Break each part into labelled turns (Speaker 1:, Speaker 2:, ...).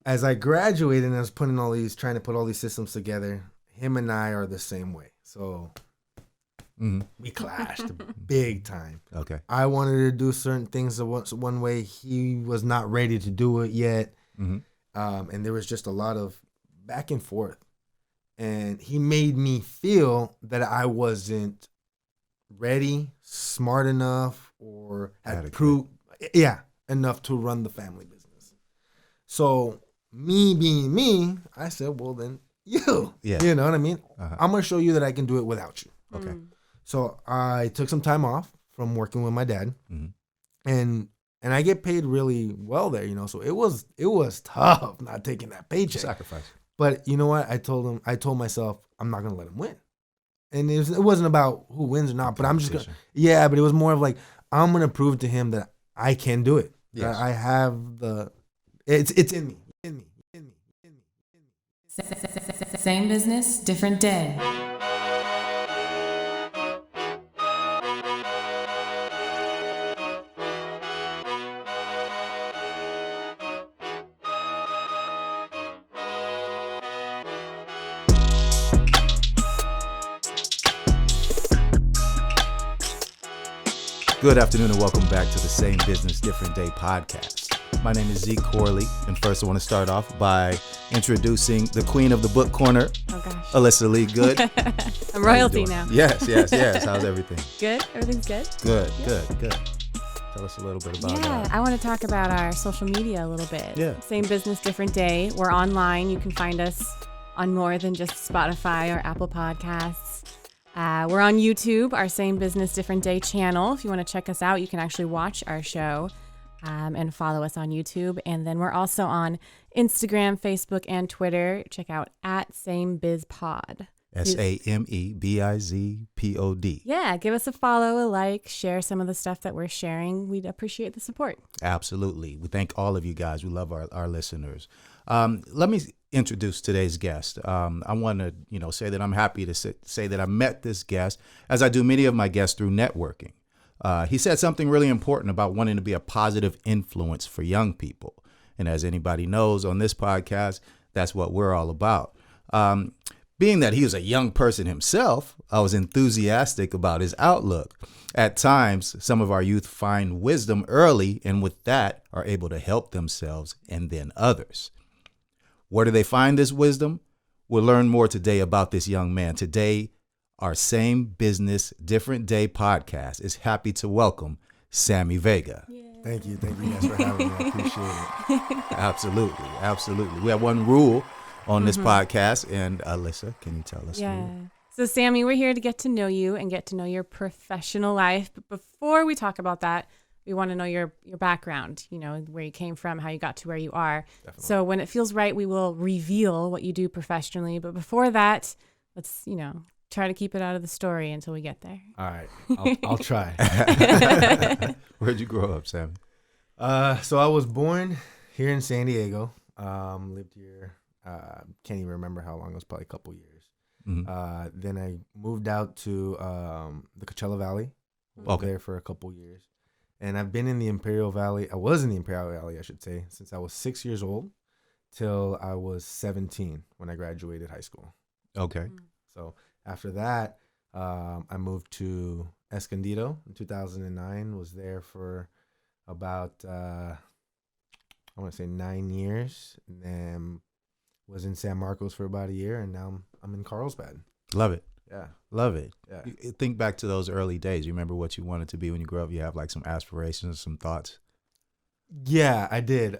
Speaker 1: As I graduated and I was trying to put all these systems together, him and I are the same way. So we clashed big time.
Speaker 2: Okay.
Speaker 1: I wanted to do certain things one way. He was not ready to do it yet. And there was just a lot of back and forth. And he made me feel that I wasn't ready, smart enough, or had proved enough to run the family business. So me being me, I said, well then you know what I mean? I'm going to show you that I can do it without you.
Speaker 2: Okay.
Speaker 1: So I took some time off from working with my dad, and I get paid really well there, so it was tough not taking that paycheck.
Speaker 2: Sacrifice.
Speaker 1: But you know what? I told myself, I'm not going to let him win. And it wasn't about who wins or not, but I'm just going to, but it was more of like, I'm going to prove to him that I can do it.
Speaker 2: Yes.
Speaker 1: I have it's in me.
Speaker 3: Same business, different day.
Speaker 2: Good afternoon and welcome back to the Same Business, Different Day podcast. My name is Zeke Corley, and first I want to start off by introducing the queen of the book corner, Alyssa Lee Good.
Speaker 4: I'm royalty now.
Speaker 2: Yes. How's everything?
Speaker 4: Good. Everything's good.
Speaker 2: Good. Tell us a little bit about that.
Speaker 4: I want to talk about our social media a little bit.
Speaker 2: Yeah.
Speaker 4: Same business, different day. We're online. You can find us on more than just Spotify or Apple Podcasts. We're on YouTube, our Same Business, Different Day channel. If you want to check us out, you can actually watch our show and follow us on YouTube. And then we're also on Instagram, Facebook, and Twitter. Check out @SameBizPod.
Speaker 2: SameBizPod.
Speaker 4: Yeah, give us a follow, a like, share some of the stuff that we're sharing. We'd appreciate the support.
Speaker 2: Absolutely. We thank all of you guys. We love our listeners. Let me introduce today's guest. I want to, say that I'm happy to say that I met this guest, as I do many of my guests, through networking. He said something really important about wanting to be a positive influence for young people. And as anybody knows on this podcast, that's what we're all about. Being that he was a young person himself, I was enthusiastic about his outlook. At times, some of our youth find wisdom early and with that are able to help themselves and then others. Where do they find this wisdom? We'll learn more today about this young man. Today, our Same Business, Different Day podcast is happy to welcome Sammy Vega.
Speaker 4: Yeah.
Speaker 1: Thank you guys for having me. I appreciate it.
Speaker 2: Absolutely. We have one rule on this podcast, and Alyssa, can you tell us?
Speaker 4: Yeah. So Sammy, we're here to get to know you and get to know your professional life. But before we talk about that, we want to know your background, where you came from, how you got to where you are. Definitely. So when it feels right, we will reveal what you do professionally. But before that, let's, try to keep it out of the story until we get there.
Speaker 1: All right. I'll try.
Speaker 2: Where'd you grow up, Sam?
Speaker 1: So I was born here in San Diego. Lived here. Can't even remember how long. It was probably a couple years. Then I moved out to the Coachella Valley. Lived there for a couple years. And I've been in the Imperial Valley. I was in the Imperial Valley, I should say, since I was 6 years old till I was 17 when I graduated high school.
Speaker 2: Okay.
Speaker 1: So after that, I moved to Escondido in 2009. Was there for about, I want to say 9 years. And then was in San Marcos for about a year. And now I'm in Carlsbad.
Speaker 2: Love it.
Speaker 1: Yeah.
Speaker 2: Love it.
Speaker 1: Yeah.
Speaker 2: You think back to those early days. You remember what you wanted to be when you grew up? You have like some aspirations, some thoughts?
Speaker 1: Yeah, I did.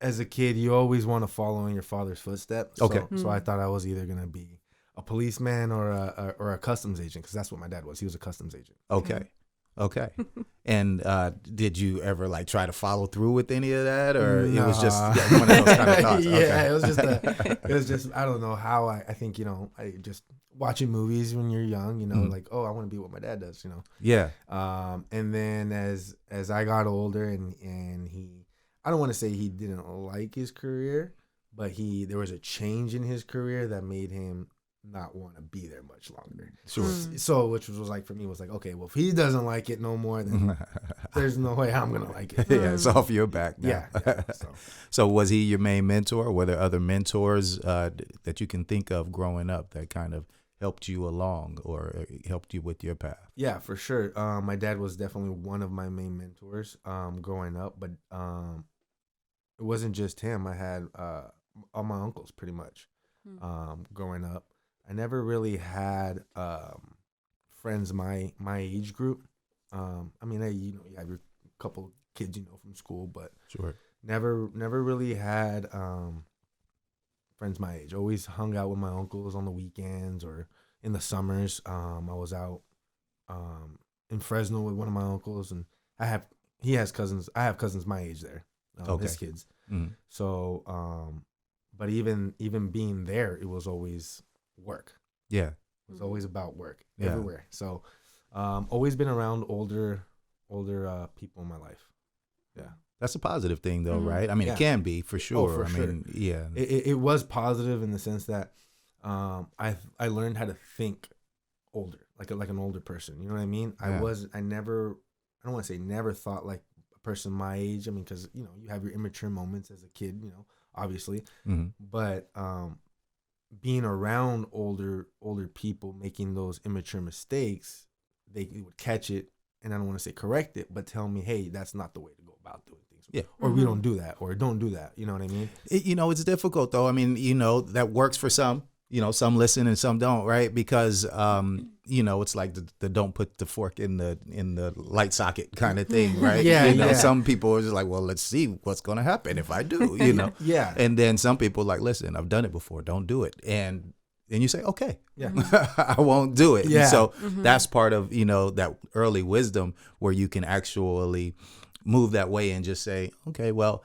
Speaker 1: As a kid, you always want to follow in your father's footsteps.
Speaker 2: Okay.
Speaker 1: So I thought I was either going to be a policeman or a customs agent, because that's what my dad was. He was a customs agent.
Speaker 2: Okay. And did you ever try to follow through with any of that, or it was just one of those kind of thoughts?
Speaker 1: Yeah, it was just I don't know how I think I just watching movies when you're young, I want to be what my dad does,
Speaker 2: Yeah.
Speaker 1: And then as I got older and he, I don't want to say he didn't like his career, but there was a change in his career that made him not want to be there much longer.
Speaker 2: Sure.
Speaker 1: So, which was like, for me, was like, okay, well, if he doesn't like it no more, then there's no way I'm going to like it.
Speaker 2: Yeah, it's off your back now.
Speaker 1: Yeah.
Speaker 2: So was he your main mentor? Or were there other mentors that you can think of growing up that kind of helped you along or helped you with your path?
Speaker 1: Yeah, for sure. My dad was definitely one of my main mentors growing up, but it wasn't just him. I had all my uncles pretty much growing up. I never really had friends my age group. I mean, you have your couple kids from school, but
Speaker 2: sure,
Speaker 1: never really had friends my age. Always hung out with my uncles on the weekends or in the summers. I was out in Fresno with one of my uncles, and he has cousins. I have cousins my age there, his kids.
Speaker 2: Mm-hmm.
Speaker 1: So, but even being there, it was always work.
Speaker 2: Yeah,
Speaker 1: it was always about work
Speaker 2: Yeah.
Speaker 1: everywhere. So, always been around older people in my life. Yeah.
Speaker 2: That's a positive thing, though,
Speaker 4: Mm-hmm.
Speaker 2: right? I mean,
Speaker 1: Yeah.
Speaker 2: it can be for sure.
Speaker 1: For
Speaker 2: I
Speaker 1: sure.
Speaker 2: mean, yeah.
Speaker 1: It was positive in the sense that I learned how to think older, like an older person. You know what I mean?
Speaker 2: Yeah.
Speaker 1: I don't want to say never thought like a person my age. I mean, because you have your immature moments as a kid, obviously.
Speaker 2: Mm-hmm.
Speaker 1: But being around older people making those immature mistakes, they would catch it, and I don't want to say correct it, but tell me, hey, that's not the way to go about doing things.
Speaker 2: Yeah.
Speaker 1: Or we don't do that, or don't do that. You know what I mean?
Speaker 2: It's difficult, though. I mean, that works for some. Some listen and some don't, right? Because it's like the don't put the fork in the light socket kind of thing, right?
Speaker 1: Yeah.
Speaker 2: Some people are just like, well, let's see what's going to happen if I do,
Speaker 1: Yeah.
Speaker 2: And then some people like, listen, I've done it before, don't do it. And then you say, okay,
Speaker 1: Yeah.
Speaker 2: I won't do it.
Speaker 1: Yeah.
Speaker 2: And so that's part of, that early wisdom where you can actually move that way and just say, okay, well,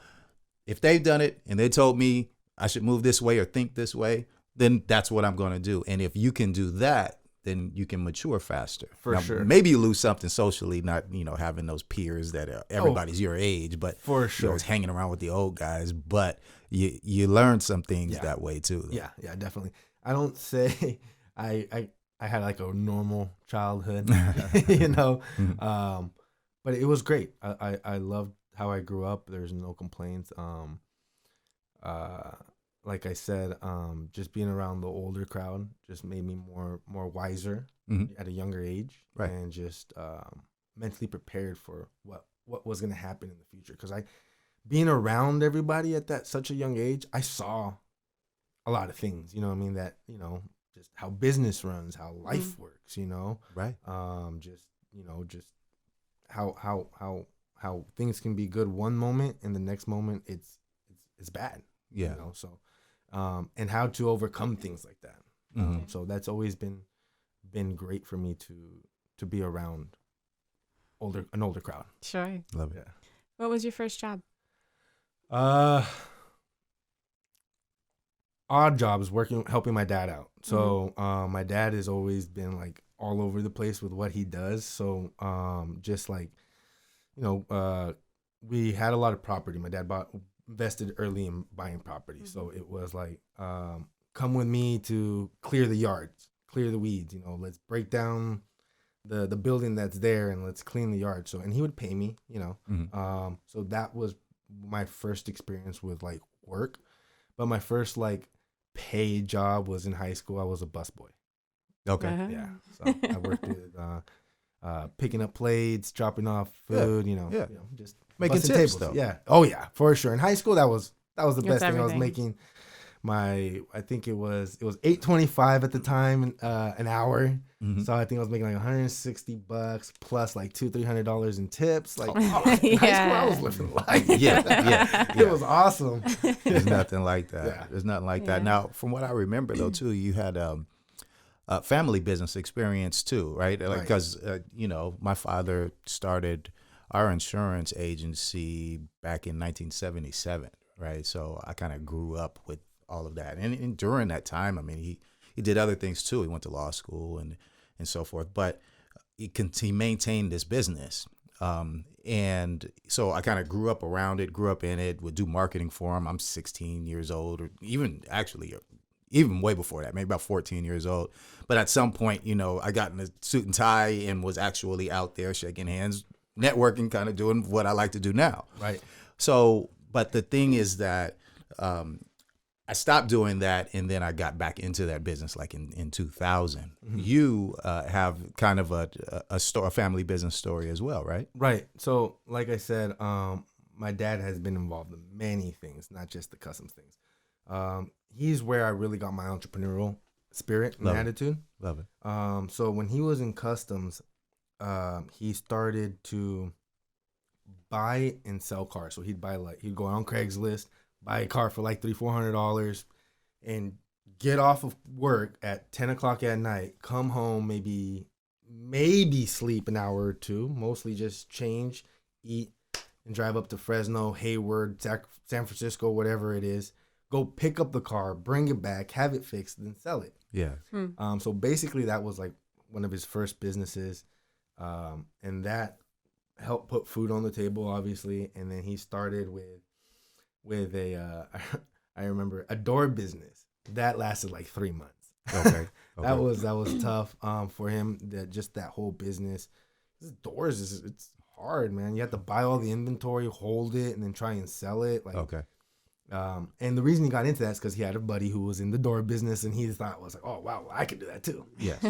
Speaker 2: if they've done it and they told me I should move this way or think this way, then that's what I'm going to do. And if you can do that, then you can mature faster.
Speaker 1: For sure.
Speaker 2: Maybe you lose something socially, not, having those peers that everybody's your age, but
Speaker 1: For sure.
Speaker 2: hanging around with the old guys, but you learn some things that way too.
Speaker 1: Yeah, definitely. I don't say I had like a normal childhood, but it was great. I loved how I grew up. There's no complaints. Like I said, just being around the older crowd just made me more wiser at a younger age,
Speaker 2: Right.
Speaker 1: and just mentally prepared for what was going to happen in the future. Because being around everybody at such a young age, I saw a lot of things. You know what I mean? That just how business runs, how life works.
Speaker 2: Right.
Speaker 1: Just how things can be good one moment, and the next moment it's bad.
Speaker 2: Yeah.
Speaker 1: So and how to overcome things like that. So that's always been great for me to be around an older crowd.
Speaker 4: Sure.
Speaker 2: Love it.
Speaker 1: Yeah.
Speaker 4: What was your first job?
Speaker 1: Odd jobs, helping my dad out. So my dad has always been like all over the place with what he does. So just like we had a lot of property. My dad invested early in buying property. So it was like, come with me to clear the yards, clear the weeds, let's break down the building that's there and let's clean the yard. So, and he would pay me, so that was my first experience with like work. But my first like paid job was in high school. I was a busboy.
Speaker 2: Okay.
Speaker 4: Uh-huh.
Speaker 1: Yeah. So I worked with picking up plates, dropping off food, just
Speaker 2: Making
Speaker 1: busting
Speaker 2: tips,
Speaker 1: tables.
Speaker 2: though.
Speaker 1: Yeah. Oh yeah, for sure. In high school, that was the
Speaker 4: That's
Speaker 1: best thing. I was
Speaker 4: everything.
Speaker 1: making I think it was $8.25 at the time, an hour. So I think I was making like $160 plus like $200-$300 in tips. Like in high school, I was living life.
Speaker 2: Yeah.
Speaker 1: It was awesome.
Speaker 2: There's nothing like that.
Speaker 1: Yeah.
Speaker 2: There's nothing like that. Now, from what I remember, though, too, you had family business experience, too, right? Like, because, my father started our insurance agency back in 1977, right? So I kind of grew up with all of that. And during that time, I mean, he did other things, too. He went to law school and so forth. But he maintained this business. And so I kind of grew up around it, grew up in it, would do marketing for him. I'm 16 years old, or even actually even way before that, maybe about 14 years old. But at some point, you know, I got in a suit and tie and was actually out there shaking hands, networking, kind of doing what I like to do now.
Speaker 1: Right.
Speaker 2: So, but the thing is that I stopped doing that, and then I got back into that business like in 2000. Mm-hmm. You have kind of a family business story as well, right?
Speaker 1: Right. So, like I said, my dad has been involved in many things, not just the customs things. He's where I really got my entrepreneurial spirit and attitude.
Speaker 2: Love it.
Speaker 1: So when he was in customs, he started to buy and sell cars. So he'd go on Craigslist, buy a car for like $300-$400, and get off of work at 10 o'clock at night, come home, maybe sleep an hour or two, mostly just change, eat, and drive up to Fresno, Hayward, San Francisco, whatever it is. Go pick up the car, bring it back, have it fixed, then sell it.
Speaker 2: Yeah.
Speaker 1: So basically that was like one of his first businesses. And that helped put food on the table, obviously. And then he started with a, I remember, a door business. That lasted like 3 months.
Speaker 2: Okay.
Speaker 1: That was tough for him, that whole business. Doors, it's hard, man. You have to buy all the inventory, hold it, and then try and sell it. Like,
Speaker 2: okay.
Speaker 1: And the reason he got into that is because he had a buddy who was in the door business, and he thought was like, oh wow, I could do that too.
Speaker 2: Yes.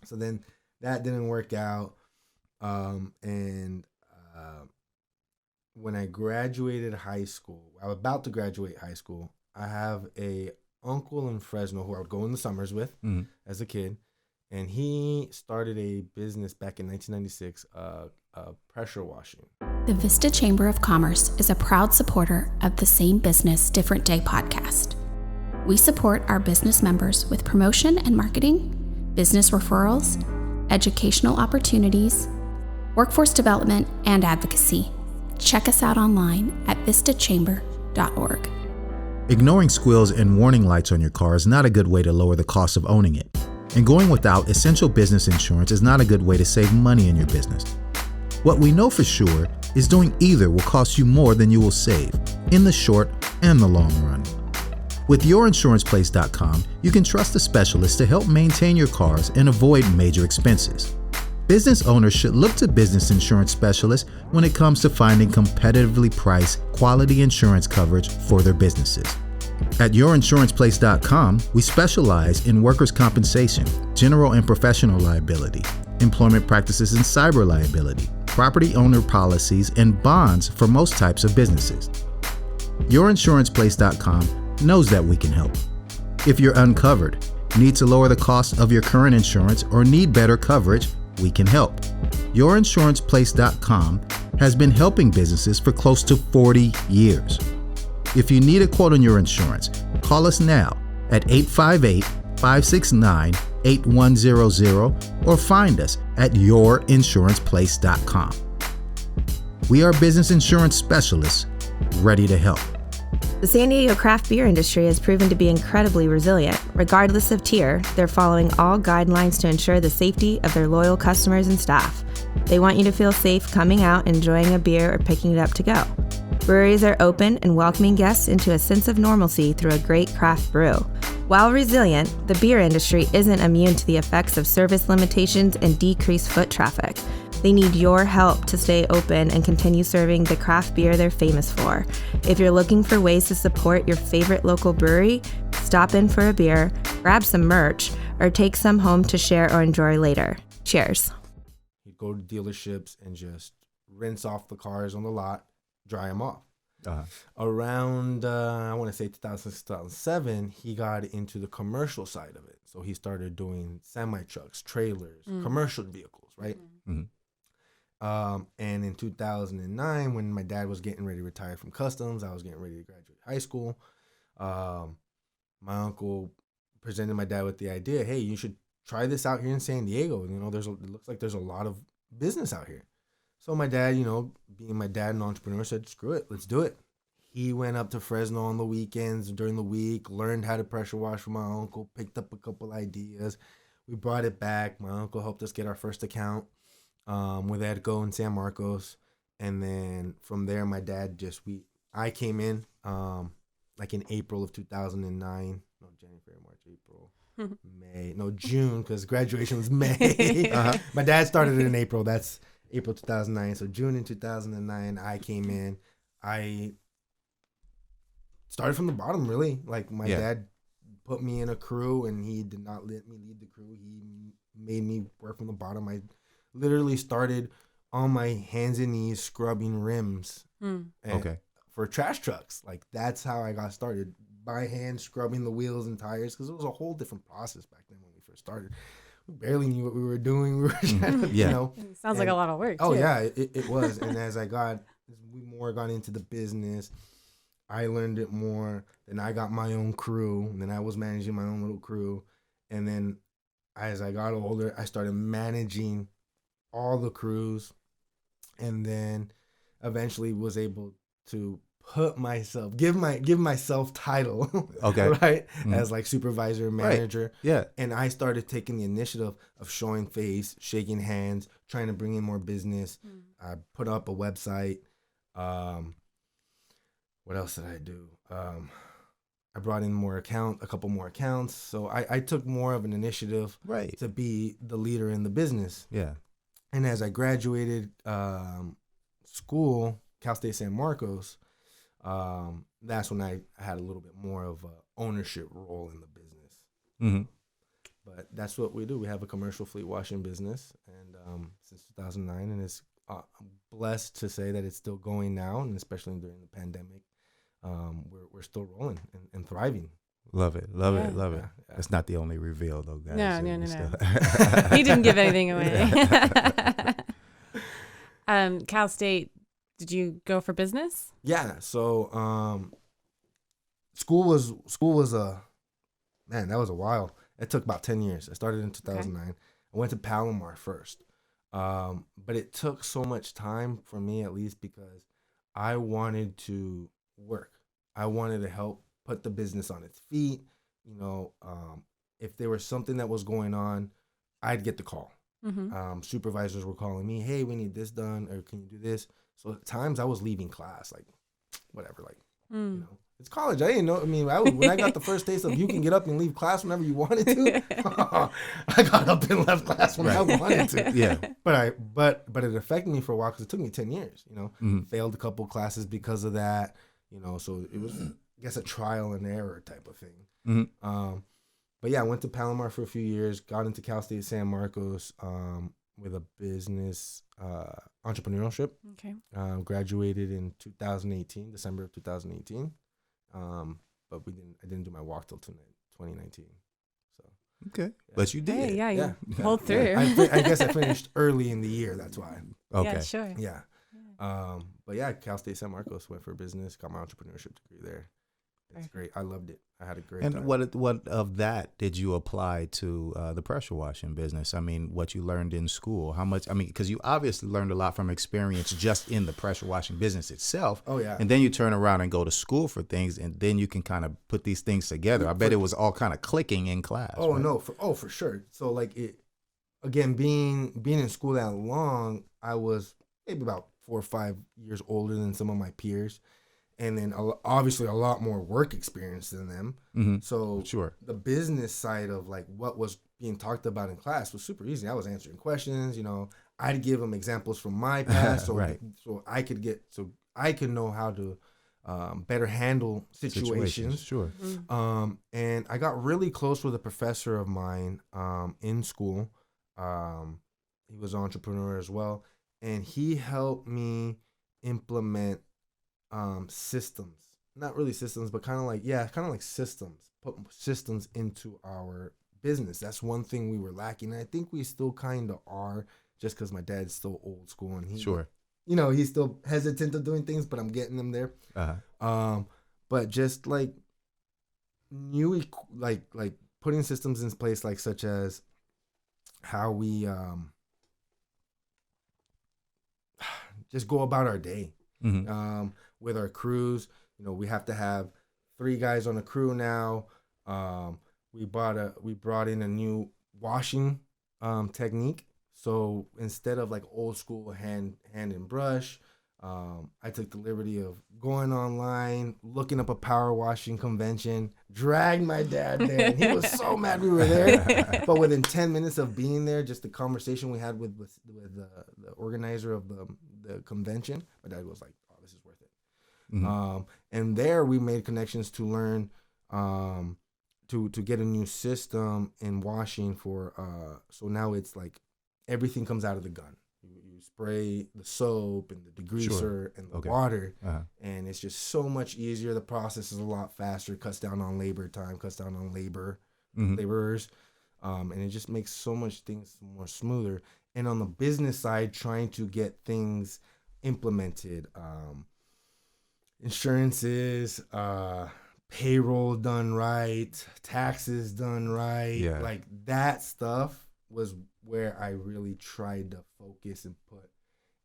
Speaker 1: So then that didn't work out, when I graduated high school, I was about to graduate high school. I have a uncle in Fresno who I would go in the summers with as a kid, and he started a business back in 1996, pressure washing.
Speaker 5: The Vista Chamber of Commerce is a proud supporter of the Same Business, Different Day podcast. We support our business members with promotion and marketing, business referrals, educational opportunities, workforce development, and advocacy. Check us out online at vistachamber.org.
Speaker 2: Ignoring squeals and warning lights on your car is not a good way to lower the cost of owning it. And going without essential business insurance is not a good way to save money in your business. What we know for sure is doing either will cost you more than you will save in the short and the long run. With YourInsurancePlace.com, you can trust a specialist to help maintain your cars and avoid major expenses. Business owners should look to business insurance specialists when it comes to finding competitively priced, quality insurance coverage for their businesses. At YourInsurancePlace.com, we specialize in workers' compensation, general and professional liability, employment practices and cyber liability, property owner policies, and bonds for most types of businesses. YourInsurancePlace.com knows that we can help. If you're uncovered, need to lower the cost of your current insurance, or need better coverage, we can help. YourInsurancePlace.com has been helping businesses for close to 40 years. If you need a quote on your insurance, call us now at 858-569-8100 or find us at YourInsurancePlace.com. We are business insurance specialists ready to help.
Speaker 6: The San Diego craft beer industry has proven to be incredibly resilient. Regardless of tier, they're following all guidelines to ensure the safety of their loyal customers and staff. They want you to feel safe coming out, enjoying a beer, or picking it up to go. Breweries are open and welcoming guests into a sense of normalcy through a great craft brew. While resilient, the beer industry isn't immune to the effects of service limitations and decreased foot traffic. They need your help to stay open and continue serving the craft beer they're famous for. If you're looking for ways to support your favorite local brewery, stop in for a beer, grab some merch, or take some home to share or enjoy later. Cheers.
Speaker 1: You'd go to dealerships and just rinse off the cars on the lot, dry them off. Around, I want to say 2007, he got into the commercial side of it. So he started doing semi-trucks, trailers, commercial vehicles, right? Mm-hmm. And in 2009, when my dad was getting ready to retire from customs, I was getting ready to graduate high school. My uncle presented my dad with the idea, hey, you should try this out here in San Diego. You know, it looks like there's a lot of business out here. So my dad, you know, being my dad and entrepreneur, said, screw it, let's do it. He went up to Fresno on the weekends, during the week, learned how to pressure wash from my uncle, picked up a couple ideas. We brought it back. My uncle helped us get our first account with Edco in San Marcos. And then from there, my dad I came in like in April of 2009. No, January, March, April. June, because graduation was May. My dad started it in April. That's April 2009. So June in 2009, I came in. I started from the bottom, really. Like my dad put me in a crew, and he did not let me lead the crew. He made me work from the bottom. I literally started on my hands and knees scrubbing rims for trash trucks. Like that's how I got started, by hand scrubbing the wheels and tires, because it was a whole different process back then when we first started. We barely knew what we were doing. We were trying to, you know.
Speaker 4: It sounds like a lot of work.
Speaker 1: Oh
Speaker 4: too.
Speaker 1: yeah, it was. And as we more got into the business, I learned it more. Then I got my own crew. And then I was managing my own little crew. And then as I got older, I started managing all the crews. And then eventually was able to give myself title, right, as like supervisor, manager,
Speaker 2: right. Yeah,
Speaker 1: and I started taking the initiative of showing face, shaking hands, trying to bring in more business. I put up a website. What else did I do? I brought in a couple more accounts. So I took more of an initiative,
Speaker 2: right,
Speaker 1: to be the leader in the business.
Speaker 2: Yeah,
Speaker 1: and as I graduated school, Cal State San Marcos. That's when I had a little bit more of a ownership role in the business.
Speaker 2: Mm-hmm.
Speaker 1: But that's what we do. We have a commercial fleet washing business, and since 2009, and it's I'm blessed to say that it's still going now, and especially during the pandemic, we're still rolling and thriving.
Speaker 2: Love it.
Speaker 1: Yeah.
Speaker 2: That's not the only reveal, though, guys.
Speaker 4: No. He didn't give anything away. Cal State. Did you go for business?
Speaker 1: Yeah. So, school was that was a while. It took about 10 years. I started in 2009. Okay. I went to Palomar first. But it took so much time for me, at least, because I wanted to work. I wanted to help put the business on its feet. You know, if there was something that was going on, I'd get the call. Mm-hmm. Supervisors were calling me, hey, we need this done, or can you do this? So at times I was leaving class, like, whatever, like, you know, it's college. I didn't know. I mean, when I got the first taste of you can get up and leave class whenever you wanted to, I got up and left class when I wanted to.
Speaker 2: Yeah.
Speaker 1: But it affected me for a while because it took me 10 years, you know, failed a couple classes because of that, you know, so it was, I guess, a trial and error type of thing.
Speaker 2: Mm-hmm.
Speaker 1: But yeah, I went to Palomar for a few years, got into Cal State San Marcos, with a business entrepreneurship.
Speaker 4: Okay.
Speaker 1: Graduated in 2018, December of 2018. But I didn't do my walk till 2019. So.
Speaker 2: Okay. Yeah. But you did.
Speaker 4: Hey, you pulled through.
Speaker 1: I guess I finished early in the year. That's why.
Speaker 2: Okay.
Speaker 4: Yeah, sure.
Speaker 1: Yeah. But yeah, Cal State San Marcos, went for business, got my entrepreneurship degree there. It's great. I loved it. I had a great time.
Speaker 2: And what of that did you apply to the pressure washing business? I mean, what you learned in school, how much, I mean, because you obviously learned a lot from experience just in the pressure washing business itself.
Speaker 1: Oh, yeah.
Speaker 2: And then you turn around and go to school for things, and then you can kind of put these things together. I bet it was all kind of clicking in class.
Speaker 1: Oh,
Speaker 2: right?
Speaker 1: no. For sure. So, like, again, being in school that long, I was maybe about 4 or 5 years older than some of my peers. And then obviously a lot more work experience than them.
Speaker 2: Mm-hmm.
Speaker 1: So
Speaker 2: sure,
Speaker 1: the business side of like what was being talked about in class was super easy. I was answering questions, you know, I'd give them examples from my past
Speaker 2: right.
Speaker 1: so I could know how to better handle situations.
Speaker 2: Sure.
Speaker 1: And I got really close with a professor of mine in school. He was an entrepreneur as well. And he helped me implement systems, not really systems, but kind of like systems, put systems into our business. That's one thing we were lacking. And I think we still kind of are, just because my dad's still old school and he's still hesitant of doing things, but I'm getting them there. But just like new, like putting systems in place, like such as how we just go about our day.
Speaker 2: Mm-hmm.
Speaker 1: With our crews, you know, we have to have 3 guys on a crew now. We brought in a new washing technique. So instead of like old school hand and brush, I took the liberty of going online, looking up a power washing convention, dragged my dad there. And he was so mad we were there. But within 10 minutes of being there, just the conversation we had with the organizer of the convention, my dad was like, oh, this is worth it. Mm-hmm. And there we made connections to learn to get a new system in washing for, so now it's like everything comes out of the gun. You spray the soap and the degreaser and the water, and it's just so much easier. The process is a lot faster, cuts down on labor time, cuts down on laborers, and it just makes so much things more smoother. And on the business side, trying to get things implemented, insurances, payroll done right, taxes done right, like that stuff was where I really tried to focus and put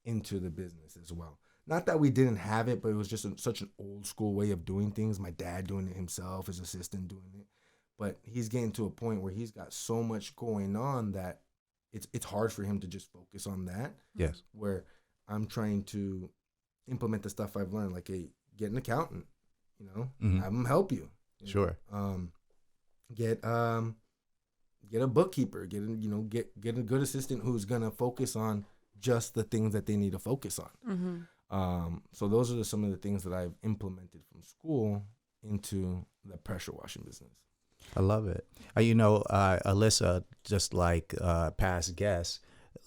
Speaker 1: into the business as well. Not that we didn't have it, but it was just such an old school way of doing things. My dad doing it himself, his assistant doing it. But he's getting to a point where he's got so much going on that it's hard for him to just focus on that.
Speaker 2: Yes.
Speaker 1: Where I'm trying to implement the stuff I've learned, like, hey, get an accountant, have them help you.
Speaker 2: Sure.
Speaker 1: Get a bookkeeper, get a good assistant who's gonna focus on just the things that they need to focus on. So those are some of the things that I've implemented from school into the pressure washing business.
Speaker 2: I love it. Alyssa, just like past guests,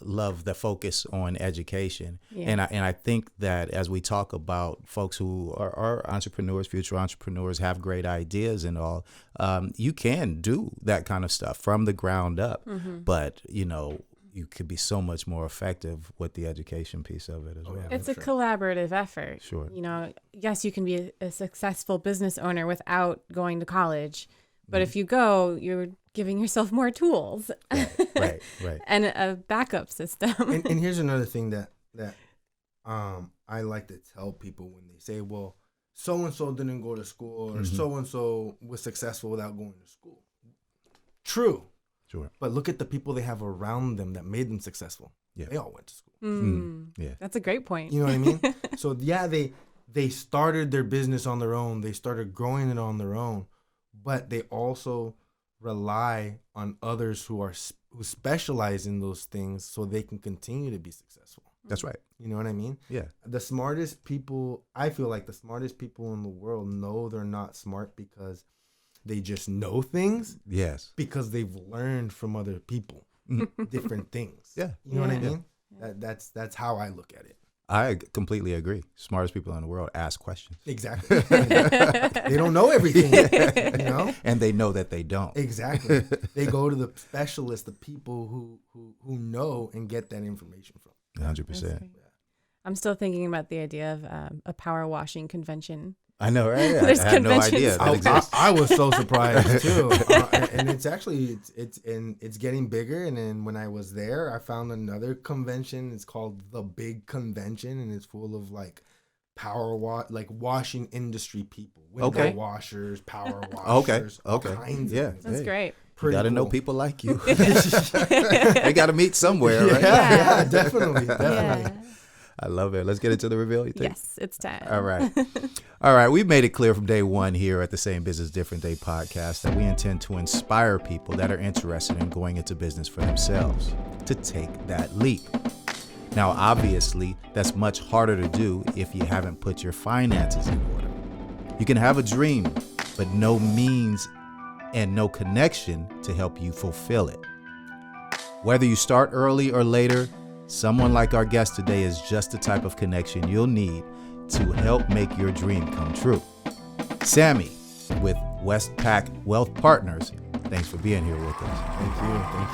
Speaker 2: love the focus on education. Yeah. And I think that as we talk about folks who are entrepreneurs, future entrepreneurs, have great ideas and all, you can do that kind of stuff from the ground up. But, you could be so much more effective with the education piece of it as well.
Speaker 4: It's a collaborative effort.
Speaker 2: Sure.
Speaker 4: Yes, you can be a successful business owner without going to college. But if you go, you're giving yourself more tools.
Speaker 2: Right.
Speaker 4: And a backup system.
Speaker 1: And here's another thing that I like to tell people when they say, well, so-and-so didn't go to school or so-and-so was successful without going to school. True.
Speaker 2: Sure.
Speaker 1: But look at the people they have around them that made them successful. Yeah. They all went to school.
Speaker 4: Yeah. That's a great point.
Speaker 1: You know what I mean? So, yeah, they started their business on their own. They started growing it on their own. But they also rely on others who specialize in those things so they can continue to be successful.
Speaker 2: That's right.
Speaker 1: You know what I mean?
Speaker 2: Yeah.
Speaker 1: I feel like the smartest people in the world know they're not smart because they just know things.
Speaker 2: Yes.
Speaker 1: Because they've learned from other people different things.
Speaker 2: Yeah.
Speaker 1: You know what I mean? Yeah. That's how I look at it.
Speaker 2: I completely agree. Smartest people in the world ask questions.
Speaker 1: Exactly. They don't know everything,
Speaker 2: And they know that they don't.
Speaker 1: Exactly. They go to the specialists, the people who know and get that information from.
Speaker 2: 100%.
Speaker 4: I'm still thinking about the idea of a power washing convention.
Speaker 2: I know, right?
Speaker 4: There's
Speaker 2: I had no idea that exists.
Speaker 1: I was so surprised too, and it's actually it's getting bigger. And then when I was there, I found another convention. It's called the Big Convention, and it's full of like washing industry people, window washers, power washers, all kinds of things.
Speaker 4: That's great.
Speaker 2: You got to know people like you. They got to meet somewhere, right?
Speaker 1: Yeah, definitely.
Speaker 4: Yeah.
Speaker 2: I love it. Let's get into the reveal, you think?
Speaker 4: Yes, it's time.
Speaker 2: All right. We've made it clear from day one here at the Same Business, Different Day podcast that we intend to inspire people that are interested in going into business for themselves to take that leap. Now, obviously, that's much harder to do if you haven't put your finances in order. You can have a dream, but no means and no connection to help you fulfill it. Whether you start early or later, someone like our guest today is just the type of connection you'll need to help make your dream come true. Sammy with Westpac Wealth Partners, thanks for being here with us.
Speaker 1: Thank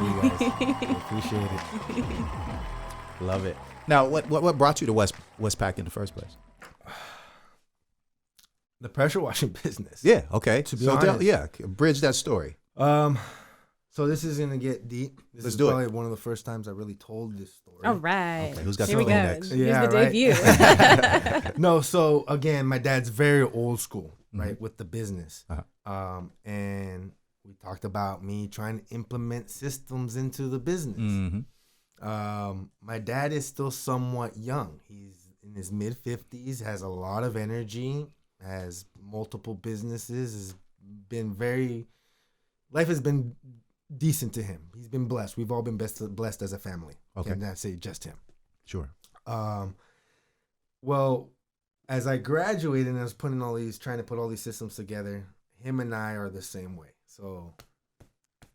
Speaker 1: you guys. I appreciate it.
Speaker 2: Love it. Now, what brought you to Westpac in the first place?
Speaker 1: The pressure washing business.
Speaker 2: Yeah. Okay.
Speaker 1: To be honest,
Speaker 2: bridge that story.
Speaker 1: So this is gonna get deep. This is probably one of the first times I really told this story.
Speaker 4: All right.
Speaker 2: Okay, who's got
Speaker 4: Here we
Speaker 2: something
Speaker 4: go.
Speaker 2: next?
Speaker 4: Here's the debut.
Speaker 1: No, so again, my dad's very old school, right, with the business. And we talked about me trying to implement systems into the business. My dad is still somewhat young. He's in his mid 50s, has a lot of energy, has multiple businesses, has been life has been decent to him. He's been blessed. We've all been blessed as a family.
Speaker 2: Okay.
Speaker 1: Can't not say just him.
Speaker 2: Sure.
Speaker 1: Well, as I graduated and I was trying to put all these systems together, him and I are the same way. So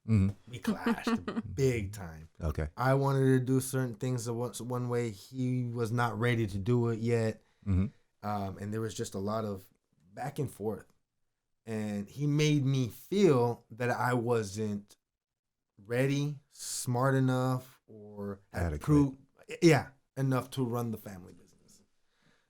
Speaker 1: we clashed big time.
Speaker 2: Okay.
Speaker 1: I wanted to do certain things one way. He was not ready to do it yet. And there was just a lot of back and forth. And he made me feel that I wasn't ready, smart enough, or enough to run the family business.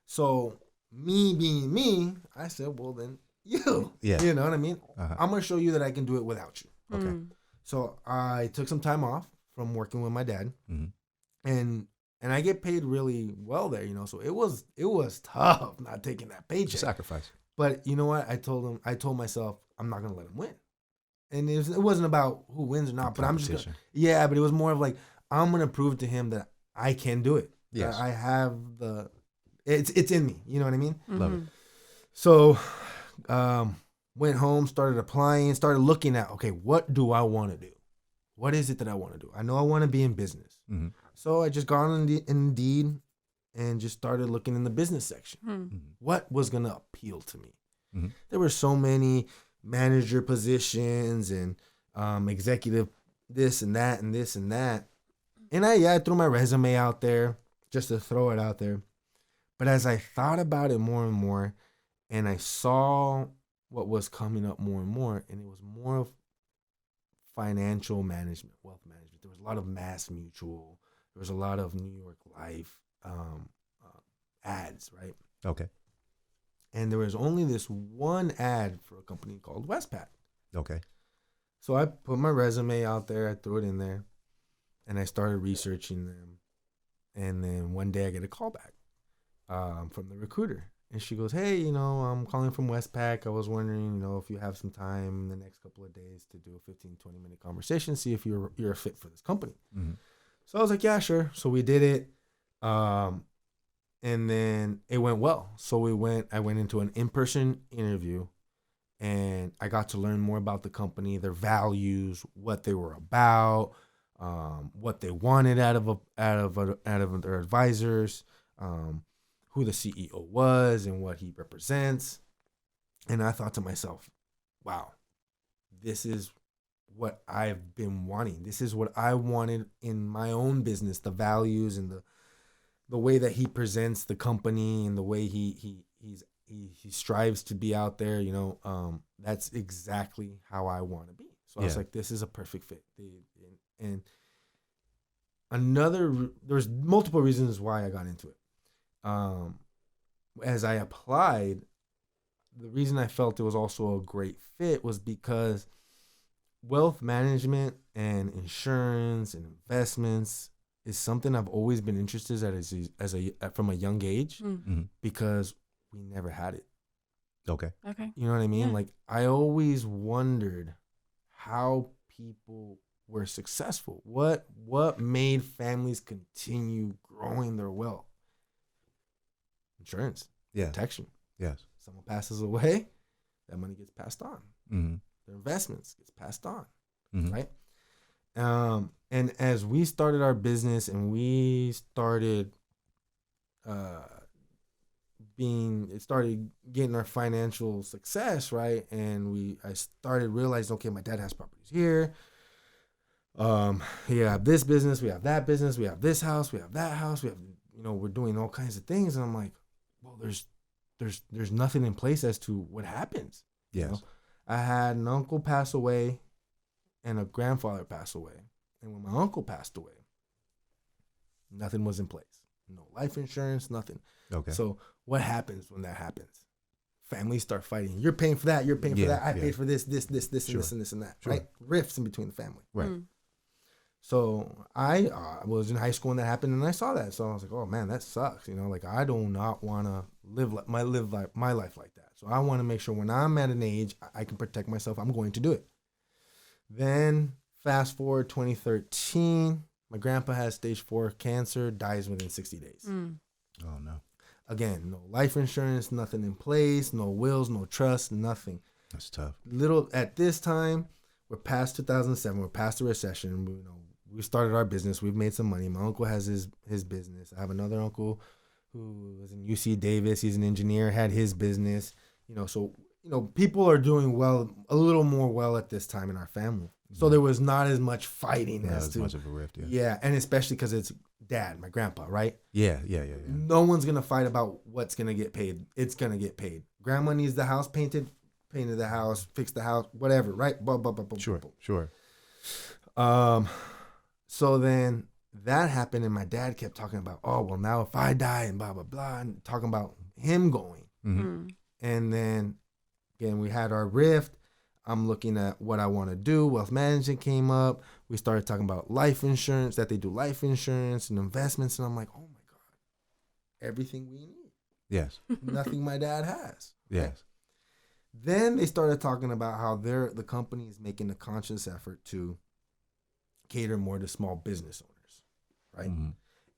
Speaker 1: So me being me, I said, well, then you know what I mean? I'm going to show you that I can do it without you.
Speaker 2: Okay.
Speaker 1: So I took some time off from working with my dad, and I get paid really well there, you know. So it was tough not taking that paycheck.
Speaker 2: Sacrifice.
Speaker 1: But you know what? I told myself, I'm not gonna let him win. And it wasn't about who wins or not, but I'm just gonna, but it was more of like, I'm gonna prove to him that I can do it.
Speaker 2: Yes.
Speaker 1: I have it's in me. You know what I mean?
Speaker 2: Love it.
Speaker 1: So, went home, started applying, started looking at, okay, what do I want to do? What is it that I want to do? I know I want to be in business. So I just got on Indeed and just started looking in the business section. What was going to appeal to me? There were so many manager positions and executive this and that and this and that. And I threw my resume out there just to throw it out there. But as I thought about it more and more, and I saw what was coming up more and more, and it was more of financial management, wealth management. There was a lot of Mass Mutual. There was a lot of New York Life ads, right?
Speaker 2: Okay.
Speaker 1: And there was only this one ad for a company called Westpac.
Speaker 2: Okay.
Speaker 1: So I put my resume out there, I threw it in there, and I started researching them. And then one day I get a call back from the recruiter. And she goes, hey, you know, I'm calling from Westpac. I was wondering, you know, if you have some time in the next couple of days to do a 15, 20-minute conversation, see if you're a fit for this company. So I was like, yeah, sure. So we did it. And then it went well. So I went into an in-person interview, and I got to learn more about the company, their values, what they were about, what they wanted out of their advisors, who the CEO was and what he represents. And I thought to myself, wow, this is what I've been wanting. This is what I wanted in my own business, the values and the way that he presents the company and the way he strives to be out there, you know, that's exactly how I want to be. So I was like, this is a perfect fit. And there's multiple reasons why I got into it. As I applied, the reason I felt it was also a great fit was because wealth management and insurance and investments is something I've always been interested in from a young age, because we never had it.
Speaker 2: Okay.
Speaker 1: You know what I mean?
Speaker 4: Yeah.
Speaker 1: Like, I always wondered how people were successful. What made families continue growing their wealth? Insurance, protection.
Speaker 2: Yes.
Speaker 1: Someone passes away, that money gets passed on. Their investments gets passed on, right? And as we started our business and we started getting our financial success, right? And I started realizing, okay, my dad has properties here. We have this business, we have that business, we have this house, we have that house, we have, you know, we're doing all kinds of things. And I'm like, well, there's nothing in place as to what happens.
Speaker 2: Yes.
Speaker 1: You know? I had an uncle pass away and a grandfather pass away. And when my uncle passed away, nothing was in place. No life insurance, nothing.
Speaker 2: Okay.
Speaker 1: So what happens when that happens? Families start fighting. You're paying for that. You're paying for that. I paid for this, and this, and this, and that.
Speaker 2: Sure.
Speaker 1: Right? Rifts in between the family.
Speaker 2: Right.
Speaker 1: So I was in high school when that happened, and I saw that. So I was like, oh man, that sucks. You know, like, I do not want to live my life like that. So I want to make sure when I'm at an age I can protect myself, I'm going to do it. Then fast forward 2013, my grandpa has stage 4 cancer, dies within 60 days.
Speaker 2: Oh no.
Speaker 1: Again, no life insurance, nothing in place, no wills, no trust, nothing.
Speaker 2: That's tough.
Speaker 1: Little at this time, we're past 2007. We're past the recession. We started our business. We've made some money. My uncle has his business. I have another uncle who was in UC Davis. He's an engineer. Had his business. So people are doing well, a little more well at this time in our family. So there was not as much fighting as
Speaker 2: much of a rift.
Speaker 1: Yeah, and especially because it's dad, my grandpa, right?
Speaker 2: Yeah.
Speaker 1: No one's gonna fight about what's gonna get paid. It's gonna get paid. Grandma needs the house painted the house, fixed the house, whatever, right? Sure. So then that happened, and my dad kept talking about, oh, well, now if I die and blah, blah, blah, and talking about him going.
Speaker 2: Mm-hmm.
Speaker 1: And then, again, we had our rift. I'm looking at what I want to do. Wealth management came up. We started talking about life insurance, that they do life insurance and investments. And I'm like, oh, my God, everything we need.
Speaker 2: Yes.
Speaker 1: Nothing my dad has.
Speaker 2: Yes.
Speaker 1: Right? Then they started talking about how the company is making a conscious effort to cater more to small business owners, right?
Speaker 2: Mm-hmm.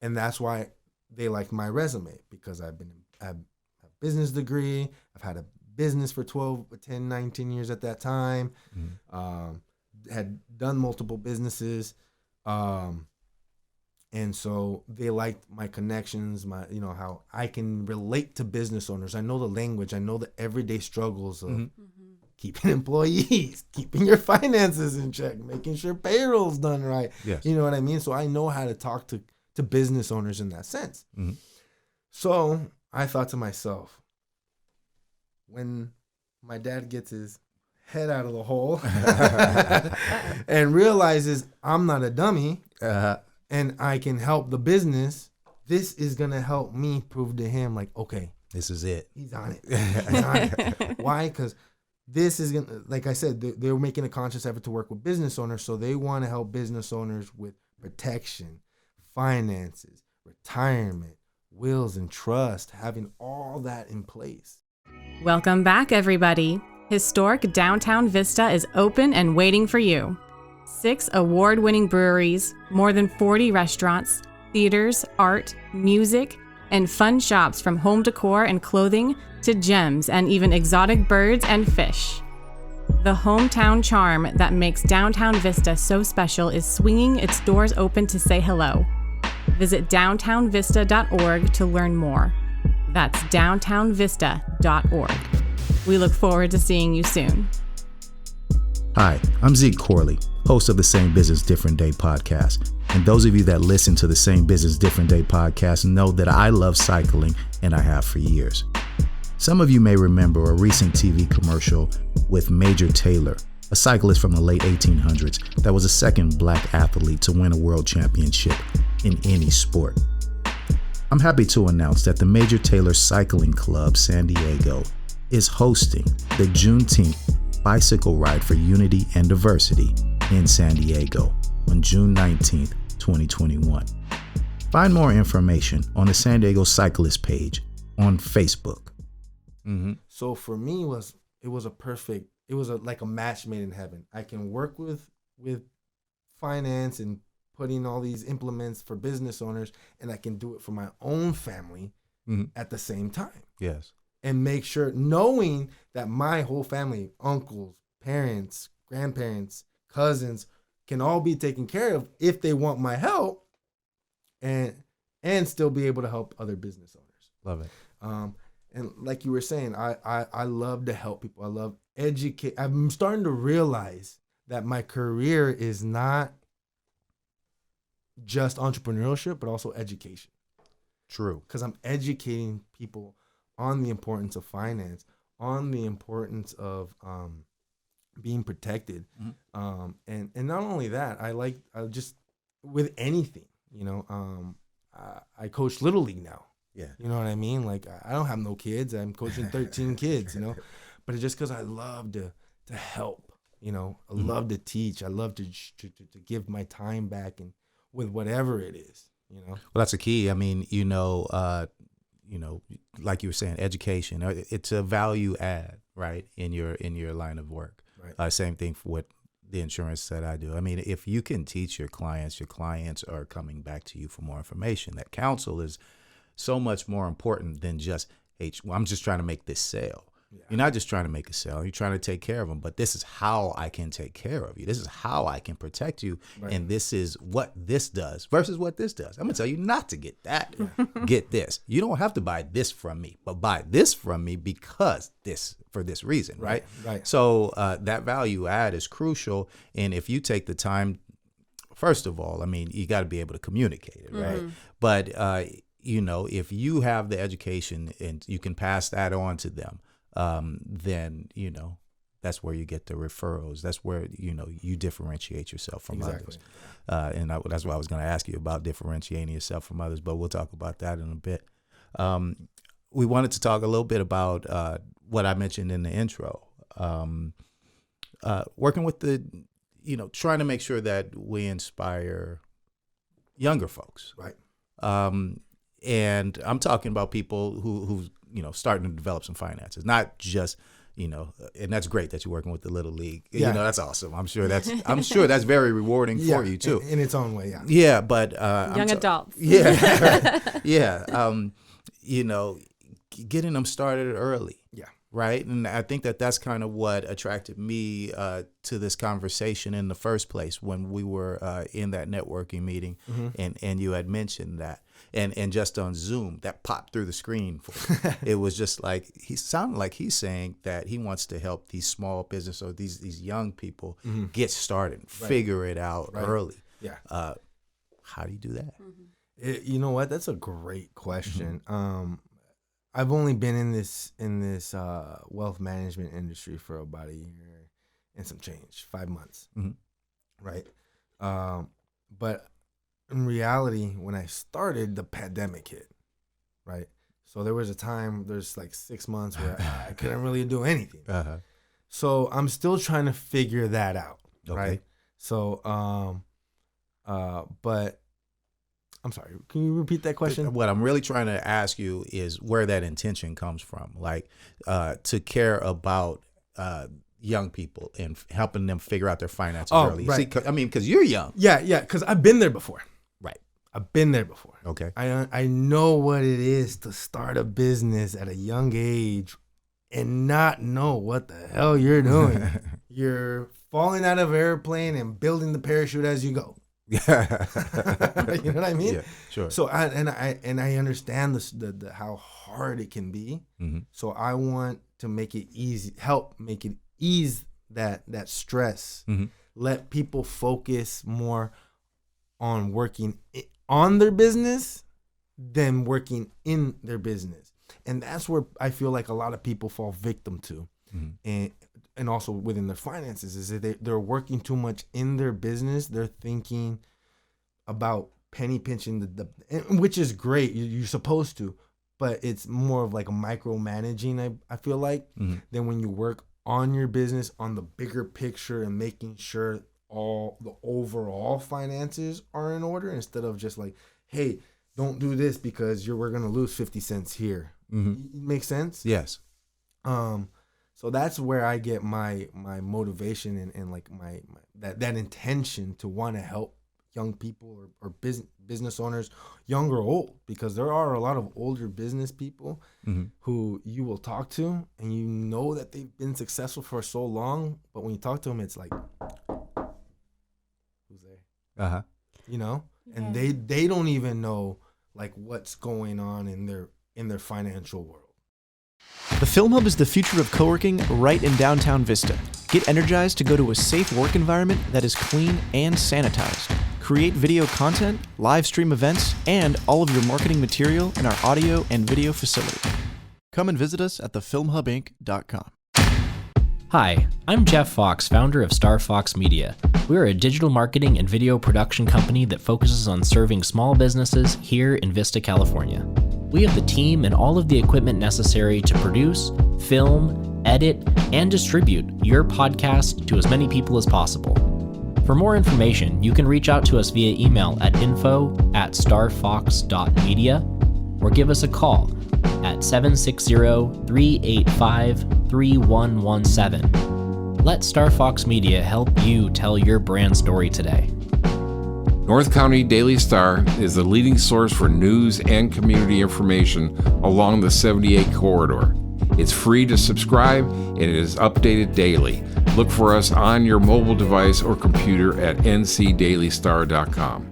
Speaker 1: And that's why they liked my resume, because I have a business degree. I've had a business for 10, 19 years at that time. Mm-hmm. Had done multiple businesses. And so they liked my connections, how I can relate to business owners. I know the language. I know the everyday struggles of keeping employees, keeping your finances in check, making sure payroll's done right.
Speaker 2: Yes.
Speaker 1: You know what I mean? So I know how to talk to business owners in that sense.
Speaker 2: Mm-hmm.
Speaker 1: So I thought to myself, when my dad gets his head out of the hole and realizes I'm not a dummy, and I can help the business, this is going to help me prove to him, like, okay,
Speaker 2: this is it.
Speaker 1: He's on it. He's on it. Why? Because this is going to, like I said, they're making a conscious effort to work with business owners. So they want to help business owners with protection, finances, retirement, wills and trust, having all that in place.
Speaker 4: Welcome back, everybody. Historic Downtown Vista is open and waiting for you. 6 award-winning breweries, more than 40 restaurants, theaters, art, music, and fun shops from home decor and clothing to gems and even exotic birds and fish. The hometown charm that makes Downtown Vista so special is swinging its doors open to say hello. Visit downtownvista.org to learn more. That's downtownvista.org. We look forward to seeing you soon.
Speaker 2: Hi, I'm Zeke Corley, host of the Same Business Different Day podcast. And those of you that listen to the Same Business Different Day podcast know that I love cycling, and I have for years. Some of you may remember a recent TV commercial with Major Taylor, a cyclist from the late 1800s that was the second black athlete to win a world championship in any sport. I'm happy to announce that the Major Taylor Cycling Club San Diego is hosting the Juneteenth Bicycle Ride for Unity and Diversity in San Diego on June 19th, 2021. Find more information on the San Diego Cyclist page on Facebook. Mm-hmm.
Speaker 1: So for me, it was like a match made in heaven. I can work with finance and putting all these implements for business owners, and I can do it for my own family at the same time.
Speaker 2: Yes.
Speaker 1: And make sure, knowing that my whole family, uncles, parents, grandparents, cousins, can all be taken care of if they want my help, and still be able to help other business owners.
Speaker 2: Love it.
Speaker 1: And like you were saying, I love to help people. I love educate. I'm starting to realize that my career is not just entrepreneurship, but also education.
Speaker 2: True. Because
Speaker 1: I'm educating people on the importance of finance, on the importance of being protected. And not only that, I just with anything, I coach Little League now.
Speaker 2: Yeah.
Speaker 1: You know what I mean? Like, I don't have no kids. I'm coaching 13 kids, but it's just because I love to help, I love to teach. I love to give my time back and with whatever it is, Well,
Speaker 2: that's a key. I mean, like you were saying, education, it's a value add, right, in your line of work.
Speaker 1: Right.
Speaker 2: Same thing for what the insurance that I do. I mean, if you can teach your clients are coming back to you for more information. That counsel is so much more important than just, hey, well, I'm just trying to make this sale. Yeah. You're not just trying to make a sale. You're trying to take care of them. But this is how I can take care of you. This is how I can protect you. Right. And this is what this does versus what this does. I'm going to tell you not to get that. Yeah. Get this. You don't have to buy this from me, but buy this from me because this, for this reason, right?
Speaker 1: Right.
Speaker 2: So that value add is crucial. And if you take the time, first of all, I mean, you got to be able to communicate it, right? But, if you have the education and you can pass that on to them, then, that's where you get the referrals. That's where, you differentiate yourself from others. And that's why I was going to ask you about differentiating yourself from others, but we'll talk about that in a bit. We wanted to talk a little bit about what I mentioned in the intro, working with trying to make sure that we inspire younger folks.
Speaker 1: Right.
Speaker 2: And I'm talking about people who's starting to develop some finances, not just, and that's great that you're working with the Little League.
Speaker 1: Yeah.
Speaker 2: That's awesome. I'm sure that's very rewarding for you too.
Speaker 1: In its own way. Yeah.
Speaker 2: Yeah. But,
Speaker 4: young adults.
Speaker 2: Yeah. Yeah. Getting them started early.
Speaker 1: Yeah.
Speaker 2: Right. And I think that's kind of what attracted me to this conversation in the first place when we were in that networking meeting and you had mentioned that. And just on Zoom, that popped through the screen for me. It was just like, he sounded like he's saying that he wants to help these small business or these young people get started, figure it out early.
Speaker 1: Yeah.
Speaker 2: How do you do that?
Speaker 1: You know what? That's a great question. I've only been in this wealth management industry for about a year and some change, 5 months. Right. But in reality, when I started, the pandemic hit, right? So there was a time, there's like 6 months where I couldn't really do anything. So I'm still trying to figure that out, right? So, but I'm sorry, can you repeat that question?
Speaker 2: What I'm really trying to ask you is where that intention comes from, like to care about young people and helping them figure out their finances early.
Speaker 1: Right.
Speaker 2: See, because you're young.
Speaker 1: Yeah, because I've been there before.
Speaker 2: Right.
Speaker 1: I've been there before.
Speaker 2: Okay.
Speaker 1: I know what it is to start a business at a young age and not know what the hell you're doing. You're falling out of an airplane and building the parachute as you go. You know what I mean?
Speaker 2: Yeah, sure.
Speaker 1: So I understand the how hard it can be. So I want to make it easy, help make it ease that stress. Let people focus more on working on their business than working in their business. And that's where I feel like a lot of people fall victim to. And also within their finances is that they're working too much in their business. They're thinking about penny pinching which is great. You're supposed to, but it's more of like a micromanaging. I feel like than when you work on your business on the bigger picture and making sure all the overall finances are in order instead of just like, hey, don't do this because we're gonna lose 50 cents here. Makes sense?
Speaker 2: Yes.
Speaker 1: So that's where I get my motivation and like my that intention to want to help young people or business owners, young or old, because there are a lot of older business people who you will talk to and you know that they've been successful for so long, but when you talk to them, it's like, who's there? And they don't even know like what's going on in their financial world.
Speaker 7: The Film Hub is the future of co-working right in downtown Vista. Get energized to go to a safe work environment that is clean and sanitized. Create video content, live stream events, and all of your marketing material in our audio and video facility. Come and visit us at thefilmhubinc.com.
Speaker 8: Hi, I'm Jeff Fox, founder of StarFox Media. We're a digital marketing and video production company that focuses on serving small businesses here in Vista, California. We have the team and all of the equipment necessary to produce, film, edit, and distribute your podcast to as many people as possible. For more information, you can reach out to us via email at info@starfox.media or give us a call at 760-385-3117. Let StarFox Media help you tell your brand story today.
Speaker 9: North County Daily Star is the leading source for news and community information along the 78 corridor. It's free to subscribe and it is updated daily. Look for us on your mobile device or computer at ncdailystar.com.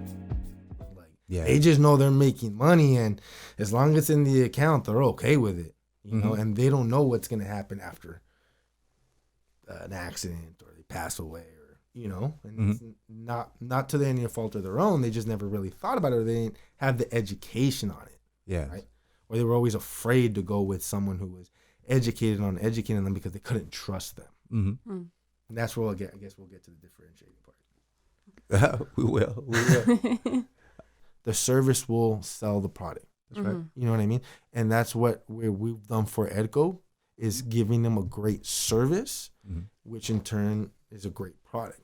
Speaker 2: Yeah.
Speaker 1: They just know they're making money, and as long as it's in the account, they're okay with it, you know, and they don't know what's going to happen after an accident or they pass away, or, you know, and it's not to any fault of their own. They just never really thought about it, or they didn't have the education on it.
Speaker 2: Yeah.
Speaker 1: Right. Or they were always afraid to go with someone who was educated on educating them because they couldn't trust them. And that's where I guess we'll get to the differentiating part.
Speaker 2: We will.
Speaker 1: The service will sell the product.
Speaker 2: That's right.
Speaker 1: You know what I mean? And that's what we've done for Edco, is giving them a great service, which in turn is a great product.